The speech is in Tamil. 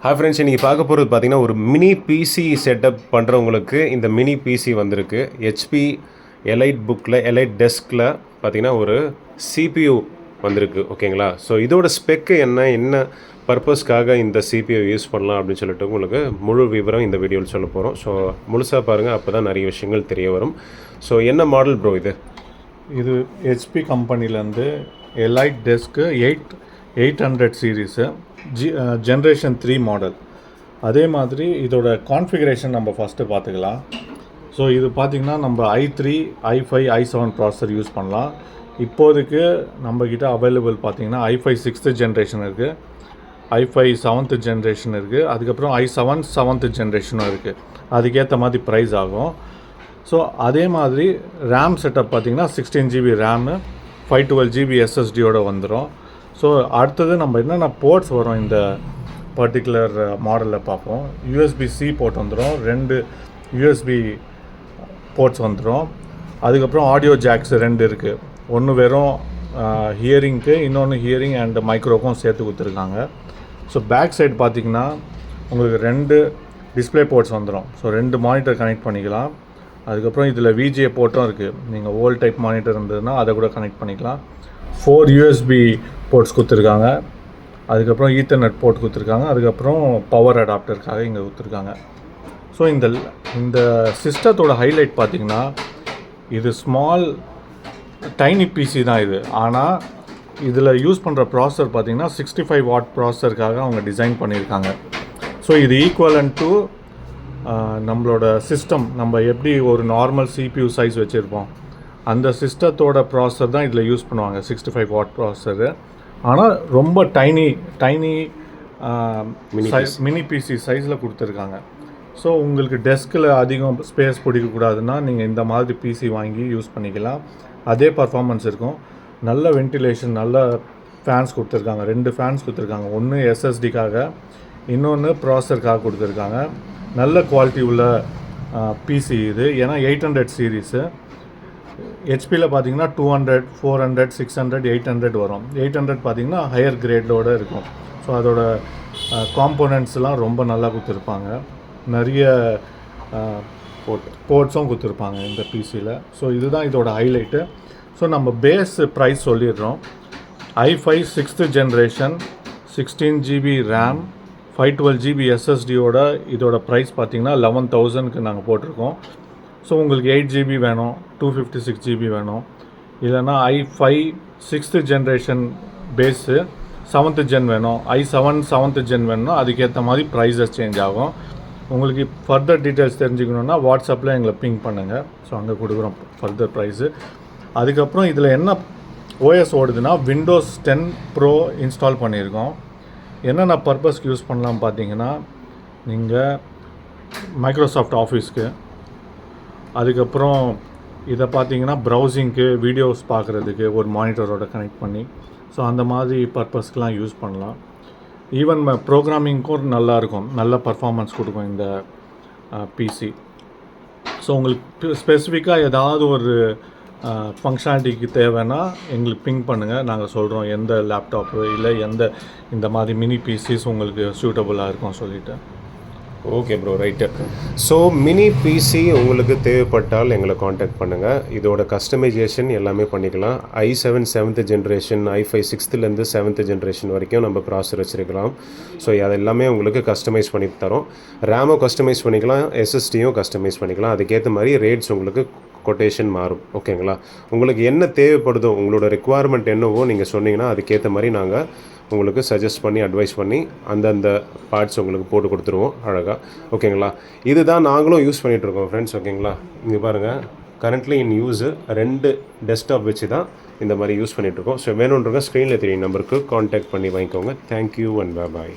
ஹாய் ஃப்ரெண்ட்ஸ், இன்றைக்கி பார்க்க போகிறது பார்த்திங்கன்னா ஒரு மினி பிசி செட்டப் பண்ணுறவங்களுக்கு இந்த மினி பிசி வந்திருக்கு. ஹெச்பி எலைட் புக்கில் எலைட் டெஸ்கில் பார்த்திங்கன்னா ஒரு சிபியூ வந்திருக்கு. ஓகேங்களா? ஸோ இதோட ஸ்பெக்கு என்ன பர்பஸ்க்காக இந்த சிபியூ யூஸ் பண்ணலாம் அப்படின்னு சொல்லிட்டு உங்களுக்கு முழு விவரம் இந்த வீடியோவில் சொல்ல போகிறோம். ஸோ முழுசாக பாருங்கள், அப்போ தான் நிறைய விஷயங்கள் தெரிய வரும். ஸோ என்ன மாடல் ப்ரோ இது ஹெச்பி கம்பெனிலேருந்து எலைட் டெஸ்க்கு 800 சீரீஸு ஜென்ரேஷன் 3 மாடல். அதே மாதிரி இதோட கான்ஃபிகரேஷன் நம்ம ஃபஸ்ட்டு பார்த்துக்கலாம். ஸோ இது பார்த்திங்கன்னா நம்ம i3, i5, i7 processor use பண்ணலாம். இப்போதைக்கு நம்மக்கிட்ட அவைலபிள் பார்த்திங்கன்னா i5 6th ஜென்ரேஷன் இருக்குது, i5 7th ஜென்ரேஷன் இருக்குது, அதுக்கப்புறம் i7 7th ஜென்ரேஷனும் இருக்குது. அதுக்கேற்ற மாதிரி ப்ரைஸ் ஆகும். ஸோ அதே மாதிரி ரேம் செட்டப் பார்த்திங்கன்னா 16GB ரேமு 512GB SSDயோடு வந்துடும். ஸோ அடுத்தது நம்ம என்னென்ன போர்ட்ஸ் வரும் இந்த பர்டிகுலர் மாடலில் பார்ப்போம். USB-C போர்ட் வந்துடும், 2 USB போர்ட்ஸ் வந்துடும். அதுக்கப்புறம் ஆடியோ ஜாக்ஸ் 2 இருக்குது. ஒன்று வெறும் ஹியரிங்க்கு, இன்னொன்று ஹியரிங் அண்ட் மைக்ரோக்கும் சேர்த்து கொடுத்துருக்காங்க. ஸோ பேக் சைடு பார்த்திங்கன்னா உங்களுக்கு 2 டிஸ்பிளே போர்ட்ஸ் வந்துடும். ஸோ 2 மானிட்டர் கனெக்ட் பண்ணிக்கலாம். அதுக்கப்புறம் இதில் VGA போர்ட்டும் இருக்குது. நீங்கள் ஓல்ட் டைப் மானிட்டர் இருந்ததுன்னா அதை கூட கனெக்ட் பண்ணிக்கலாம். 4 USB போர்ட்ஸ் கொடுத்துருக்காங்க. அதுக்கப்புறம் ஈத்தர்நெட் போர்ட் கொடுத்துருக்காங்க. அதுக்கப்புறம் பவர் அடாப்டருக்காக இங்கே கொடுத்துருக்காங்க. ஸோ இந்த சிஸ்டத்தோட ஹைலைட் பார்த்திங்கன்னா இது ஸ்மால் டைனி பிசி தான் இது. ஆனால் இதில் யூஸ் பண்ணுற ப்ராசஸர் பார்த்திங்கன்னா 65 வாட் ப்ராசஸருக்காக அவங்க டிசைன் பண்ணியிருக்காங்க. ஸோ இது ஈக்குவலன்ட் டு நம்மளோட சிஸ்டம், நம்ம எப்படி ஒரு நார்மல் CPU சைஸ் வச்சுருப்போம் அந்த சிஸ்டத்தோட ப்ராசஸர் தான் இதில் யூஸ் பண்ணுவாங்க, 65 வாட் ப்ராசஸரு. ஆனால் ரொம்ப டைனி மினி பிசி சைஸில் கொடுத்துருக்காங்க. ஸோ உங்களுக்கு டெஸ்கில் அதிகம் ஸ்பேஸ் பிடிக்கக்கூடாதுன்னா நீங்கள் இந்த மாதிரி பிசி வாங்கி யூஸ் பண்ணிக்கலாம். அதே பர்ஃபார்மன்ஸ் இருக்கும். நல்ல வென்டிலேஷன், நல்ல ஃபேன்ஸ் கொடுத்துருக்காங்க. 2 ஃபேன்ஸ் கொடுத்துருக்காங்க. ஒன்று SSDக்காக, இன்னொன்று ப்ராசஸருக்காக கொடுத்துருக்காங்க. நல்ல குவாலிட்டி உள்ள பிசி இது. ஏன்னா 800 சீரீஸு. ஹெச்பியில் பார்த்தீங்கன்னா 200, 400, 600, 800 வரும். 800 பார்த்தீங்கன்னா ஹையர் கிரேடோடு இருக்கும். ஸோ அதோட காம்போனன்ட்ஸ்லாம் ரொம்ப நல்லா கொடுத்துருப்பாங்க. நிறைய போர்ட்ஸும் கொடுத்துருப்பாங்க இந்த பிசியில். ஸோ இதுதான் இதோட ஹைலைட்டு. ஸோ நம்ம பேஸ் ப்ரைஸ் சொல்லிடுறோம். i5 6th generation 16GB RAM 512GB SSDயோட இதோட ப்ரைஸ் பார்த்திங்கன்னா 11,000க்கு நாங்கள் போட்டிருக்கோம். ஸோ உங்களுக்கு 8GB வேணும், 256GB வேணும், இல்லைனா i5 6th generation base 7th gen வேணும், i7 7th ஜென் வேணும்னா அதுக்கேற்ற மாதிரி ப்ரைஸஸ் சேஞ்ச் ஆகும். உங்களுக்கு ஃபர்தர் டீட்டெயில்ஸ் தெரிஞ்சுக்கணுன்னா வாட்ஸ்அப்பில் எங்களை பிங் பண்ணுங்கள். ஸோ அங்கே கொடுக்குறோம் ஃபர்தர் ப்ரைஸு. அதுக்கப்புறம் இதில் என்ன ஓஎஸ் ஓடுதுன்னா Windows 10 Pro இன்ஸ்டால் பண்ணியிருக்கோம். என்னென்ன பர்பஸ்க்கு யூஸ் பண்ணலாம் பார்த்தீங்கன்னா, நீங்கள் மைக்ரோசாஃப்ட் ஆஃபீஸ்க்கு, அதுக்கப்புறம் இதை பார்த்தீங்கன்னா ப்ரௌசிங்க்கு, வீடியோஸ் பார்க்குறதுக்கு ஒரு மானிட்டரோட கனெக்ட் பண்ணி, ஸோ அந்த மாதிரி பர்பஸ்க்கெலாம் யூஸ் பண்ணலாம். ஈவன் ப்ரோக்ராமிங்க்கும் நல்லாயிருக்கும், நல்ல பர்ஃபார்மன்ஸ் கொடுக்கும் இந்த பிசி. ஸோ உங்களுக்கு ஸ்பெசிஃபிக்காக ஏதாவது ஒரு ஃபங்க்ஷனாலிட்டிக்கு தேவைன்னா எங்களுக்கு பிங் பண்ணுங்கள், நாங்கள் சொல்கிறோம் எந்த லேப்டாப்பு இல்லை இந்த மாதிரி மினி பிசிஸ் உங்களுக்கு சூட்டபுளாக இருக்கும் சொல்லிவிட்டு. Okay bro, right. So mini PC உங்களுக்கு தேவைப்பட்டால் எங்களை காண்டாக்ட் பண்ணுங்கள். இதோட கஸ்டமைசேஷன் எல்லாமே பண்ணிக்கலாம். i7 7th generation, i5 6th 7th generation வரைக்கும் நம்ம ப்ராசஸர் வச்சுருக்கலாம். ஸோ அது எல்லாமே உங்களுக்கு கஸ்டமைஸ் பண்ணி தரோம். ரேமும் கஸ்டமைஸ் பண்ணிக்கலாம், SSDயும் கஸ்டமைஸ் பண்ணிக்கலாம். அதுக்கேற்ற மாதிரி ரேட்ஸ் உங்களுக்கு கொட்டேஷன் மாறும். ஓகேங்களா? உங்களுக்கு என்ன தேவைப்படுதோ, உங்களோட ரெக்குவயர்மெண்ட் என்னவோ நீங்கள் சொன்னீங்கன்னா அதுக்கேற்ற மாதிரி நாங்கள் உங்களுக்கு சஜஸ்ட் பண்ணி அட்வைஸ் பண்ணி அந்தந்த பார்ட்ஸ் உங்களுக்கு போட்டு கொடுத்துருவோம் அழகாக. ஓகேங்களா? இதுதான் நாங்களும் யூஸ் பண்ணிகிட்ருக்கோம் ஃப்ரெண்ட்ஸ். ஓகேங்களா? இங்கே பாருங்கள், கரண்ட்லி இன் யூஸு 2 டெஸ்க்டாப் வச்சு தான் இந்த மாதிரி யூஸ் பண்ணிகிட்ருக்கோம். ஸோ வேணுன்றவங்க ஸ்க்ரீனில் தெரியும் நம்பருக்கு காண்டாக்ட் பண்ணி வாங்கிக்கோங்க. Thank you and bye.